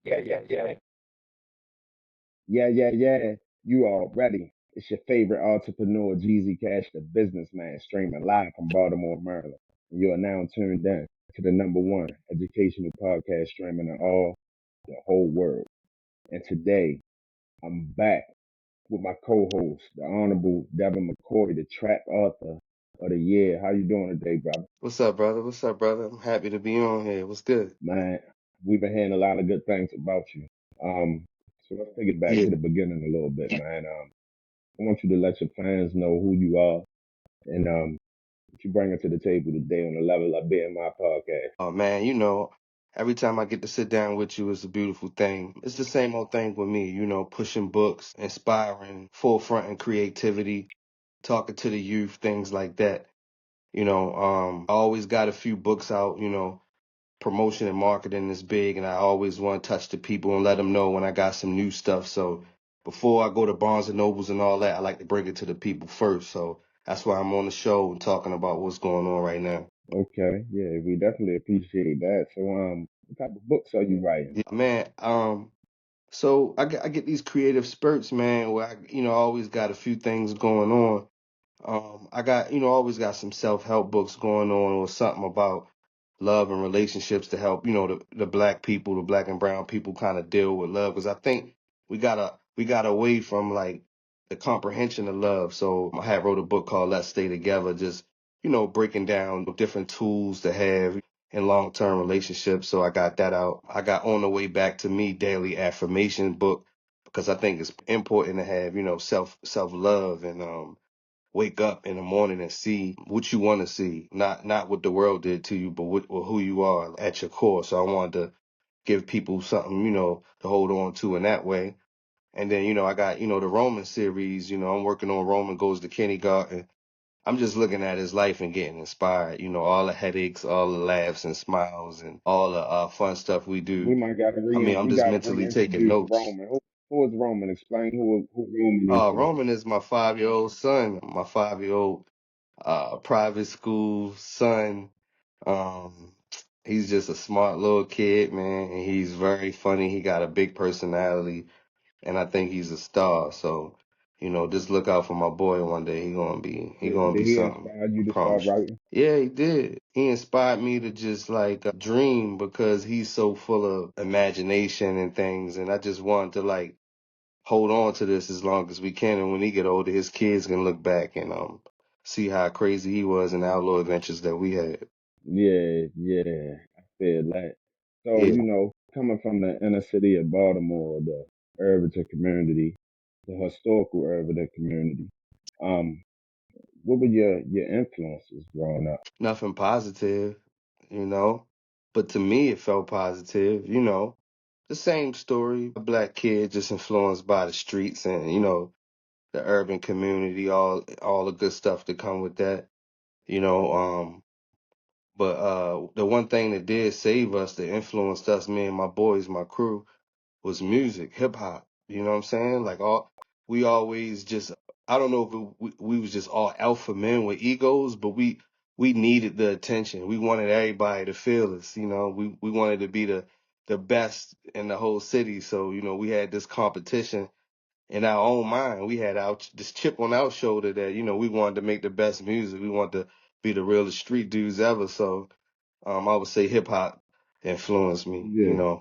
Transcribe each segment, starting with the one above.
Yeah, yeah, yeah. Yeah, yeah, yeah. You all ready. It's your favorite entrepreneur, Jeezy Cash, the businessman, streaming live from Baltimore, Maryland. And you are now tuned in to the number one educational podcast streaming in all the whole world. And today, I'm back with my co-host, the Honorable Devin McCoy, the track author of the year. How you doing today, brother? What's up, brother? What's up, brother? I'm happy to be on here. What's good? Man, we've been hearing a lot of good things about you. Um, so let's take it back Yeah. to the beginning a little bit, man. I want you to let your fans know who you are and what you bring to the table today on the level of being my podcast. Oh man, every time I get to sit down with you, it's a beautiful thing. It's the same old thing with me, pushing books, inspiring, forefronting creativity, talking to the youth, things like that. I always got a few books out, promotion and marketing is big, and I always want to touch the people and let them know when I got some new stuff. So before I go to Barnes and Nobles and all that, I like to bring it to the people first. So that's why I'm on the show and talking about what's going on right now. Okay, yeah, we definitely appreciate that. So, what type of books are you writing? Yeah, man. So I get these creative spurts, man, where always got a few things going on. I got, always got some self-help books going on or something about love and relationships to help, the black people, the black and brown people kind of deal with love. Because I think we got away from like the comprehension of love. So I had wrote a book called Let's Stay Together, just, breaking down different tools to have in long-term relationships. So I got that out. I got On the Way Back to Me Daily Affirmation book because I think it's important to have, self-love and wake up in the morning and see what you want to see, not what the world did to you, but who you are at your core. So I wanted to give people something, to hold on to in that way. And then, I got, the Roman series, I'm working on Roman Goes to Kindergarten. I'm just looking at his life and getting inspired, all the headaches, all the laughs and smiles and all the fun stuff we We do. might got to I mean, I'm just mentally taking reintroduce notes. Roman. Who is Roman? Explain who Roman is to us. Roman is my 5-year-old son, my 5-year-old private school son. Um, he's just a smart little kid, man, and he's very funny. He got a big personality, and I think he's a star. So, just look out for my boy one day. He gonna Did be he something. inspire you I to start promise you. writing? Yeah, he did. He inspired me to just like dream because he's so full of imagination and things, and I just wanted to like hold on to this as long as we can. And when he get older, his kids can look back and see how crazy he was and the outlaw adventures that we had. Yeah, yeah, I feel that. So, Yeah. coming from the inner city of Baltimore, the Irvington community, the historical Irvington community, um, what were your influences growing up? Nothing positive, you know. But to me, it felt positive, The same story. A black kid just influenced by the streets and, the urban community, all the good stuff that come with that, you know. But the one thing that did save us, that influenced us, me and my boys, my crew, was music, hip hop. You know what I'm saying? Like we always just, I don't know if we was just all alpha men with egos, but we needed the attention. We wanted everybody to feel us. We wanted to be the best in the whole city. So we had this competition in our own mind. We had this chip on our shoulder that we wanted to make the best music. We wanted to be the realest street dudes ever. So I would say hip hop influenced me. Yeah.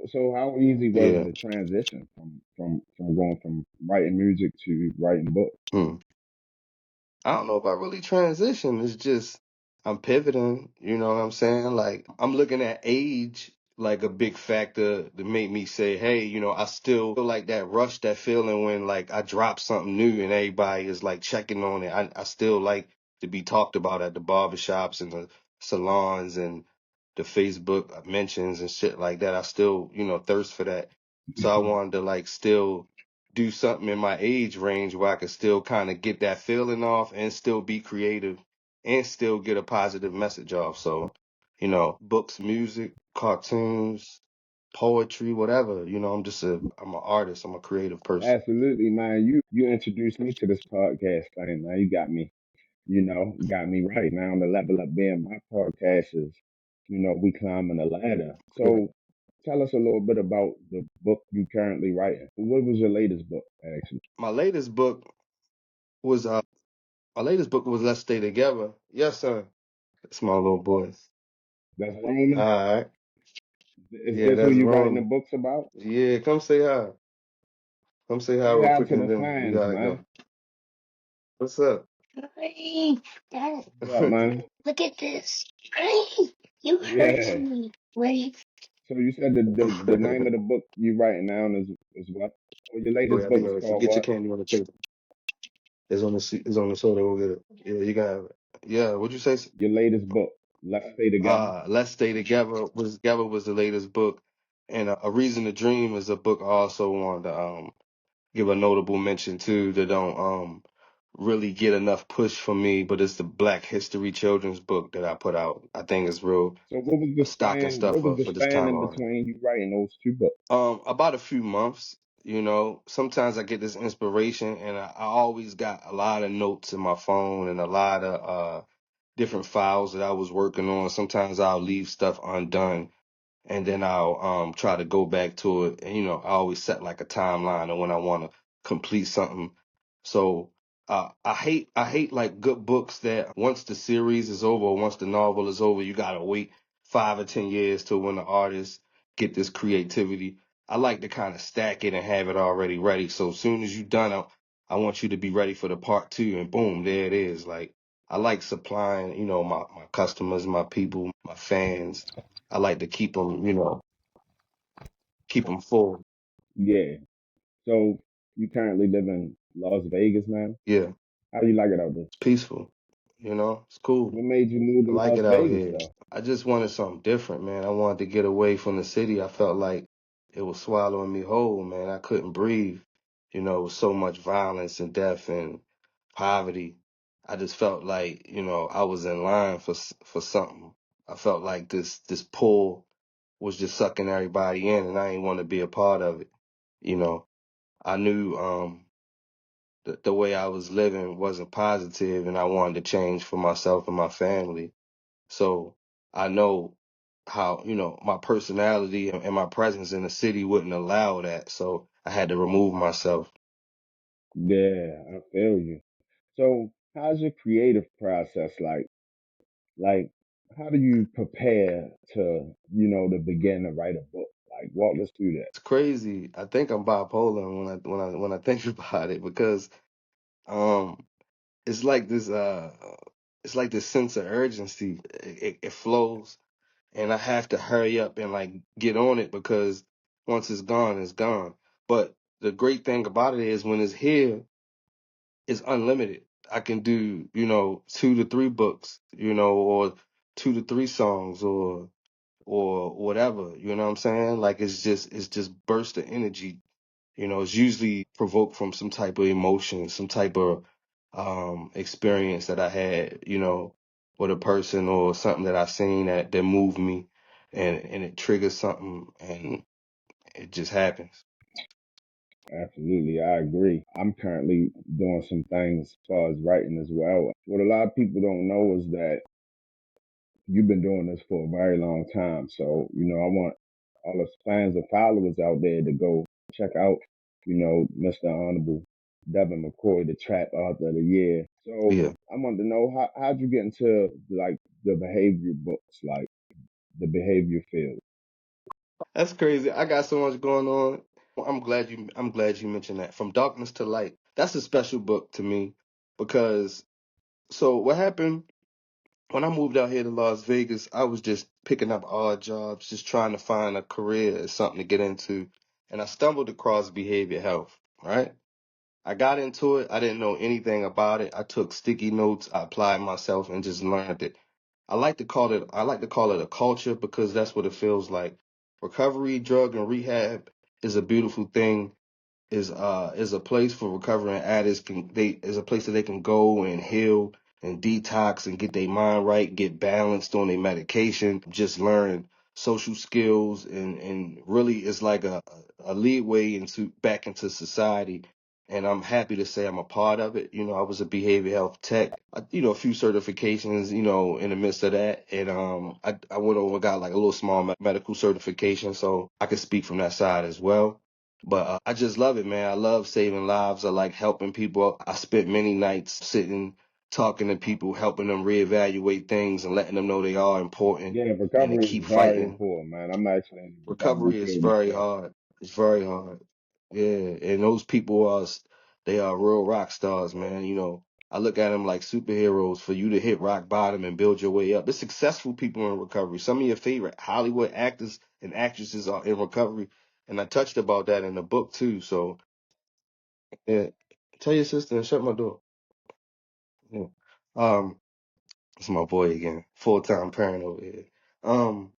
So how easy was Yeah. the transition from going from writing music to writing books? Hmm. I don't know if I really transition. It's just I'm pivoting, you know what I'm saying? Like I'm looking at age like a big factor to make me say, hey, I still feel like that rush, that feeling when like I drop something new and everybody is like checking on it. I still like to be talked about at the barbershops and the salons and the Facebook mentions and shit like that. I still, thirst for that. So I wanted to like still do something in my age range where I could still kind of get that feeling off and still be creative and still get a positive message off. So, books, music, cartoons, poetry, whatever. I'm an artist. I'm a creative person. Absolutely, man. You introduced me to this podcast thing. Now you got me right now on the level of being my podcast is, we climbing the ladder. So tell us a little bit about the book you currently writing. What was your latest book, actually? My latest book was Let's Stay Together. Yes, sir. It's my little boy. That's Roman. All right. Is Yeah, this who that's you writing the Roman. books about? Yeah, come say hi. Come say hi Say real hi quick to and the then we fans, gotta man. go. What's up? Hey, Dad, What's up, man? look at this. Hey, you heard Yeah. me. Wait. So you said the name of the book you writing down is what? Or your Wait, latest I think book is called get your what? candy on the table. It's on the soda. Go get it. Yeah, you got it. Yeah, what'd you say? Your latest book. Let's stay together. Let's Stay Together was the latest book, and A Reason to Dream is a book I also wanted to give a notable mention to that don't really get enough push from me, but it's the Black History children's book that I put out. I think it's real So what was the stock and span? stuff What was the for this span time in on. between you writing those two books? About a few months. You know, sometimes I get this inspiration, and I always got a lot of notes in my phone and a lot of different files that I was working on. Sometimes I'll leave stuff undone and then I'll try to go back to it. And I always set like a timeline of when I want to complete something. So I hate like good books that once the series is over or once the novel is over, you gotta wait 5 or 10 years to when the artists get this creativity. I like to kind of stack it and have it already ready. So as soon as you're done, I want you to be ready for the part two, and boom, there it is. Like I like supplying, my customers, my people, my fans. I like to keep them full. Yeah. So you currently live in Las Vegas now. Yeah, How do you like it out there? it's peaceful. It's cool. What made you move I to like Las it out Vegas here. though? I just wanted something different, man. I wanted to get away from the city. I felt like it was swallowing me whole, man. I couldn't breathe. With so much violence and death and poverty. I just felt like, I was in line for something. I felt like this pull was just sucking everybody in, and I didn't want to be a part of it. You know, I knew the way I was living wasn't positive, and I wanted to change for myself and my family. So I know how, my personality and my presence in the city wouldn't allow that. So I had to remove myself. Yeah, I feel you. So how's your creative process like? Like, how do you prepare to begin to write a book? Like, walk us through that. It's crazy. I think I'm bipolar when I think about it because um it's like this sense of urgency. It flows, and I have to hurry up and like get on it because once it's gone, it's gone. But the great thing about it is when it's here, it's unlimited. I can do, 2 to 3 books, or 2 to 3 songs or whatever, you know what I'm saying? Like it's just burst of energy. It's usually provoked from some type of emotion, some type of experience that I had, with a person or something that I seen that moved me, and it triggers something and it just happens. Absolutely, I agree. I'm currently doing some things as far as writing as well. What a lot of people don't know is that you've been doing this for a very long time. So, I want all the fans and followers out there to go check out, Mr. Honorable Devin McCoy, the Trap Author of the Year. So Yeah. I wanted to know how'd you get into like the behavior books, like the behavior field? That's crazy. I got so much going on. I'm glad you mentioned that. From Darkness to Light. That's a special book to me because so what happened when I moved out here to Las Vegas, I was just picking up odd jobs, just trying to find a career or something to get into. And I stumbled across behavior health, right? I got into it. I didn't know anything about it. I took sticky notes, I applied myself and just learned it. I like to call it a culture because that's what it feels like. Recovery, drug and rehab is a beautiful thing, is a place for recovering addicts can they is a place that they can go and heal and detox and get their mind right, get balanced on their medication, just learn social skills and really it's like a leadway into back into society. and I'm happy to say I'm a part of it. You know, I was a behavior health tech, a few certifications, in the midst of that. And I went over and got like a little small medical certification, so I could speak from that side as well. But I just love it, man. I love saving lives. I like helping people. I spent many nights sitting, talking to people, helping them reevaluate things and letting them know they are important Yeah, and to recovery is keep very fighting. important, man. I'm actually in the recovery Recovery is field very myself. hard. It's very hard. Yeah, and those people they are real rock stars, man. I look at them like superheroes for you to hit rock bottom and build your way up. There's successful people in recovery. Some of your favorite Hollywood actors and actresses are in recovery, and I touched about that in the book too. So, yeah, tell your sister and shut my door. Yeah. It's my boy again, full-time parent over here. Um,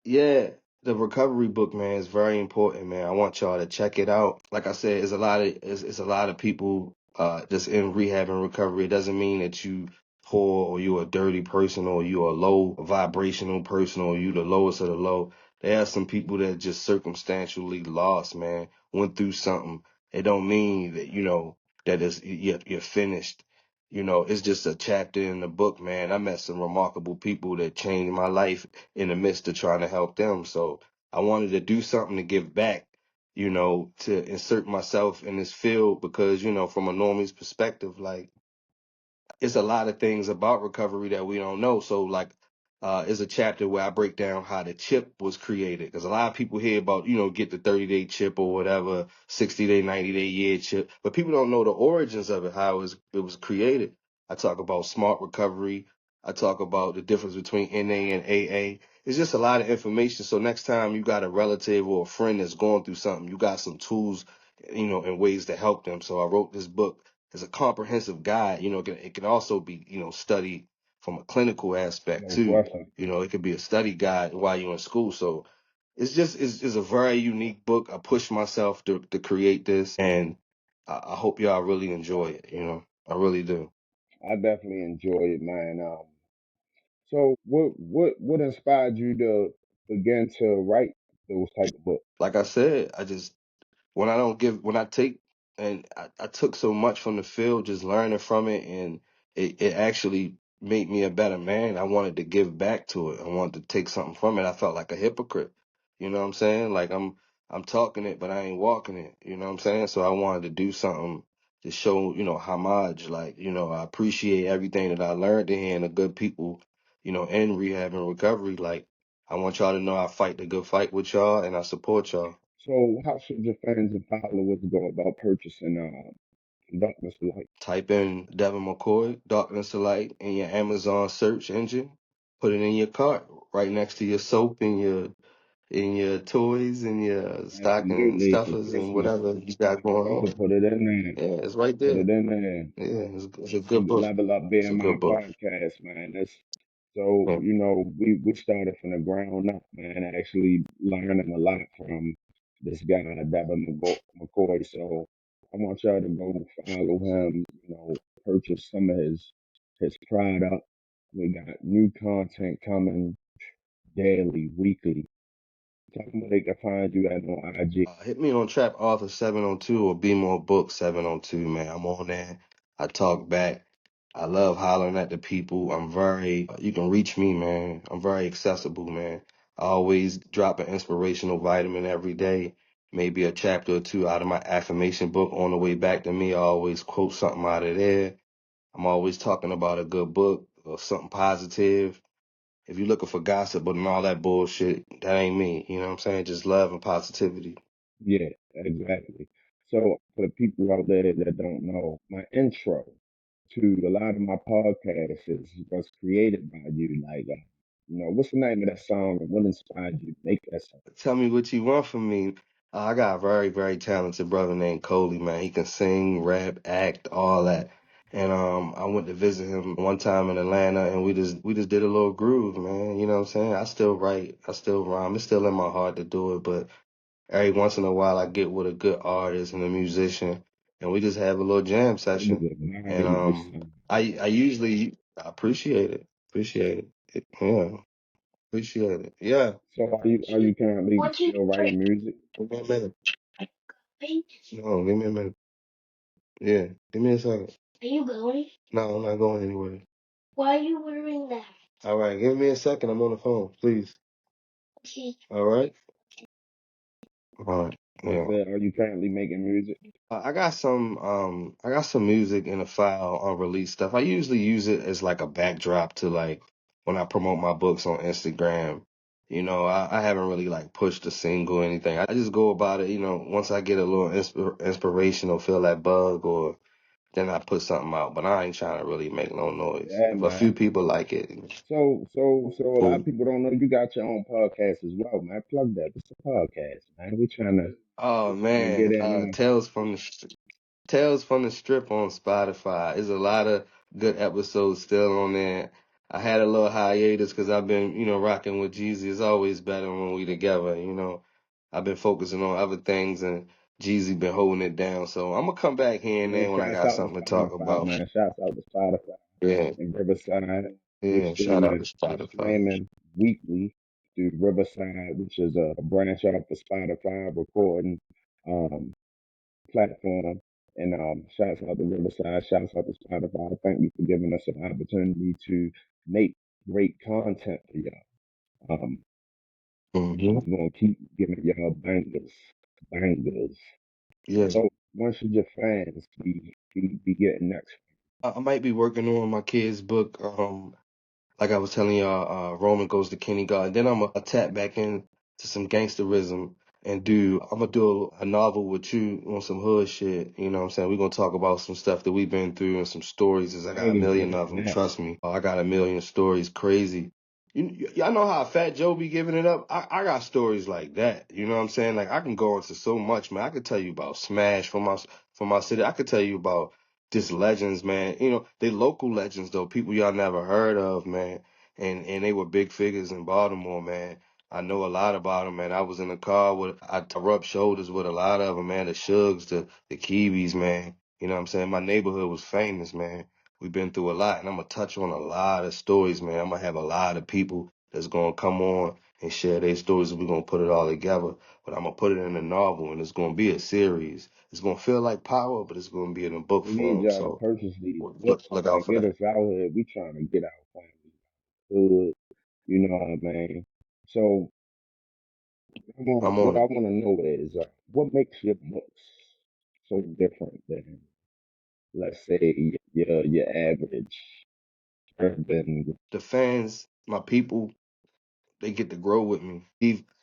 Yeah, the recovery book, man, is very important, man. I want y'all to check it out. Like I said, it's a lot of people just in rehab and recovery. It doesn't mean that you poor or you a dirty person or you a low vibrational person or you the lowest of the low. There are some people that just circumstantially lost, man, went through something. It don't mean that that you're finished. It's just a chapter in the book, man. I met some remarkable people that changed my life in the midst of trying to help them. So I wanted to do something to give back, to insert myself in this field because, from a normie's perspective, like it's a lot of things about recovery that we don't know. So like, is a chapter where I break down how the chip was created because a lot of people hear about, get the 30-day chip or whatever, 60-day, 90-day year chip, but people don't know the origins of it, how it was created. I talk about smart recovery. I talk about the difference between NA and AA. It's just a lot of information. So next time you got a relative or a friend that's going through something, you got some tools, and ways to help them. So I wrote this book as a comprehensive guide. It can also be, studied from a clinical aspect Most too. definitely. It could be a study guide while you're in school. So it's a very unique book. I pushed myself to create this, and I hope y'all really enjoy it. I really do. I definitely enjoy it, man. So what inspired you to begin to write those type of books? Like I said, when I take, and I took so much from the field, just learning from it, and it actually made me a better man. I wanted to give back to it. I wanted to take something from it. I felt like a hypocrite. You know what I'm saying? Like I'm talking it, but I ain't walking it. You know what I'm saying? So I wanted to do something to show, homage. Like, I appreciate everything that I learned in here and the good people, in rehab and recovery. Like, I want y'all to know I fight the good fight with y'all and I support y'all. So how should your fans and followers go about purchasing Darkness to Light? Type in Devin McCoy, Darkness to Light, in your Amazon search engine. Put it in your cart, right next to your soap and your toys and your stocking Absolutely, for stuffers and Christmas. whatever you got going Oh, on. put it in there. Yeah, it's right Put there. it in there. Yeah, it's a So good the book. Level Up It's a BMI good book. podcast, man. That's so Yeah. we started from the ground up, man. Actually learning a lot from this guy, McCoy. So I want y'all to go follow him. Purchase some of his product. We got new content coming daily, weekly. Tell them where they can find you at on IG. Hit me on Trap Author 702 or Be More Book 702, man. I'm on there. I talk back. I love hollering at the people. You can reach me, man. I'm very accessible, man. I always drop an inspirational vitamin every day, maybe a chapter or two out of my affirmation book on the way back to me. I always quote something out of there. I'm always talking about a good book or something positive. If you're looking for gossip and all that bullshit, that ain't me. You know what I'm saying? Just love and positivity. Yeah, exactly. So for the people out there that don't know, my intro to a lot of my podcasts was created by you. Like, what's the name of that song and what inspired you to make that song? Tell me what you want from me. I got a very, very talented brother named Coley, man. He can sing, rap, act, all that. And I went to visit him one time in Atlanta and we just did a little groove, man. You know what I'm saying? I still write, I still rhyme. It's still in my heart to do it, but every once in a while I get with a good artist and a musician and we just have a little jam It was session. a And very nice song. I appreciate it. Appreciate it. Yeah, appreciate it. Yeah. So are you currently What you still writing drink? music? Give me a minute. Coffee? No, give me a minute. Yeah, give me a second. Are you going? No, I'm not going anywhere. Why are you wearing that? All right, give me a second. I'm on the phone, please. Okay. All right. All right. I Yeah. said, are you currently making music? I got some music in a file, unreleased stuff. I usually use it as like a backdrop to like when I promote my books on Instagram. I haven't really like pushed a single or anything. I just go about it, once I get a little inspiration or feel that bug, or then I put something out. But I ain't trying to really make no noise. Yeah, If a few man. people like it, So a lot of cool. people don't know you got your own podcast as well, man. Plug that. It's a podcast, man. Oh We trying to get man, in on. Tales from the Strip on Spotify. There's a lot of good episodes still on there. I had a little hiatus because I've been, rocking with Jeezy. It's always better when we together. I've been focusing on other things and Jeezy been holding it down. So I'm gonna come back here and Yeah, there when I shouts got out to something to talk Spotify, about. man. Shouts out to Spotify Yeah, and Riverside. yeah. Shout out to We're Spotify. streaming weekly through Riverside, which is a branch off the Spotify recording um, platform. And shouts out to Riverside, shouts out to Spotify. Thank you for giving us an opportunity to make great content for y'all. Hmm. We're gonna keep giving y'all bangers, bangers. Yeah. So when should your fans be getting next? I might be working on my kid's book. Like I was telling y'all, Roman goes to kindergarten. Then I'm gonna tap back in to some gangsterism and I'm gonna do a novel with you on some hood shit. You know what I'm saying? We're gonna talk about some stuff that we've been through and some stories. As I got a Hey million of them, man, trust me. I got a million stories, crazy. Y'all know how Fat Joe be giving it up? I got stories like that. You know what I'm saying? Like I can go into so much, man. I could tell you about Smash from my city. I could tell you about just legends, man. They local legends though, people y'all never heard of, man. And they were big figures in Baltimore, man. I know a lot about them, man. I was in the car I rubbed shoulders with a lot of them, man. The Shugs, the Kiwis, man. You know what I'm saying? My neighborhood was famous, man. We've been through a lot, and I'm gonna touch on a lot of stories, man. I'm gonna have a lot of people that's gonna come on and share their stories, and we're gonna put it all together. But I'm gonna put it in a novel, and it's gonna be a series. It's gonna feel like Power, but it's gonna be in a book we need form. y'all to So purchase these look, books, look man. out for Get that. us out here. We trying to get our family good. You know what I mean? So I'm what on I it. want to know is what makes your books so different than, let's say, your average urban. The fans, my people, they get to grow with me.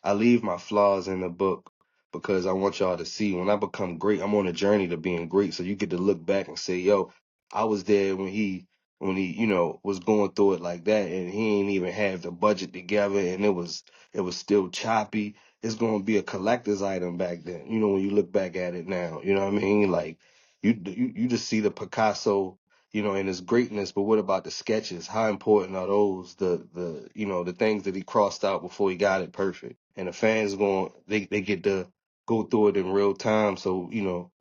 I leave my flaws in the book because I want y'all to see when I become great, I'm on a journey to being great. So you get to look back and say, yo, I was there when he, was going through it like that and he ain't even have the budget together and it was still choppy. It's gonna be a collector's item back then, when you look back at it now. You know what I mean? Like you just see the Picasso, and his greatness, but what about the sketches? How important are those? The things that he crossed out before he got it perfect. And the fans they get to go through it in real time. So,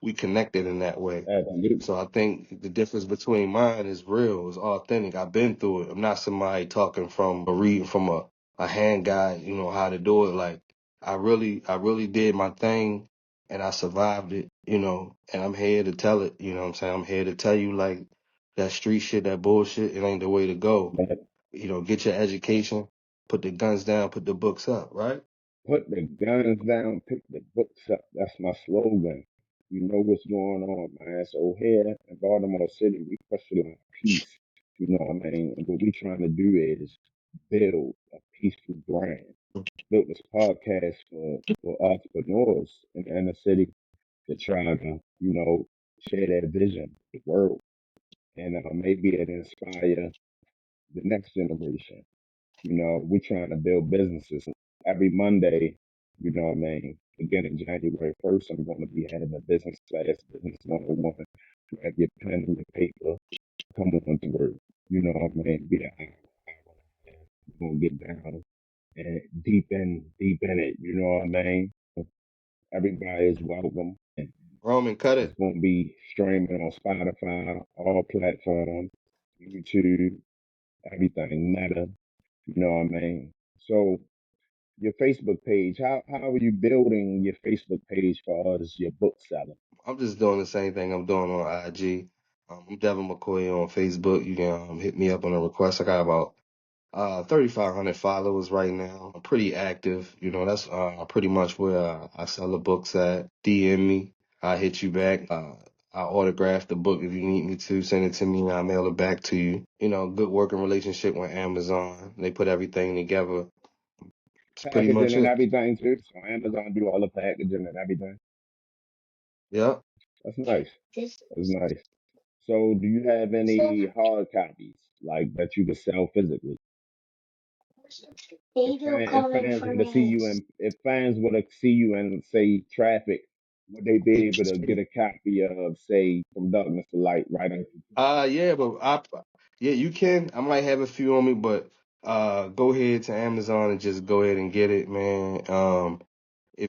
we connected in that way. Absolutely. So I think the difference between mine is real, is authentic. I've been through it. I'm not somebody talking from or reading from a hand guide, how to do it. Like I really did my thing and I survived it, and I'm here to tell it, you know what I'm saying? I'm here to tell you like that street shit, that bullshit, it ain't the way to go. But Get your education, put the guns down, put the books up, right? put the guns down, pick the books up. That's my slogan. You know what's going on, man. So here in Baltimore City, we push a lot of peace. You know what I mean? And what we trying to do is build a peaceful brand. Built this podcast for entrepreneurs in the inner city to try to, share their vision with the world. And maybe it inspire the next generation. We trying to build businesses. Every Monday, you know what I mean, beginning January 1st, I'm going to be having a business class, business 101. Grab your pen and your paper, come on to work. You know what I mean? Be an hour. We're going to get down and deep in it. You know what I mean? Everybody is welcome. And Roman, cut it's it. going to be streaming on Spotify, all platforms, YouTube, everything, Meta. You know what I mean? So your Facebook page, how are you building your Facebook page for us, your book selling? I'm just doing the same thing I'm doing on IG. I'm Devin McCoy on Facebook. You can hit me up on a request. I got about 3,500 followers right now. I'm pretty active. You know, that's pretty much where I sell the books at. DM me. I hit you back. I autograph the book if you need me to. Send it to me. I'll mail it back to you. You know, good working relationship with Amazon. They put everything together. It's pretty Packaging much and it. everything too. So Amazon do all the packaging and everything. Yep. That's nice. This That's nice. So do you have so any hard copies like that you could sell physically? Angel If coming fans from were to see you his. in if fans were to see you in say traffic, would they be able to get a copy of say From Darkness to Light right on? Yeah, but yeah, you can. I might have a few on me, but go ahead to Amazon and just go ahead and get it, man.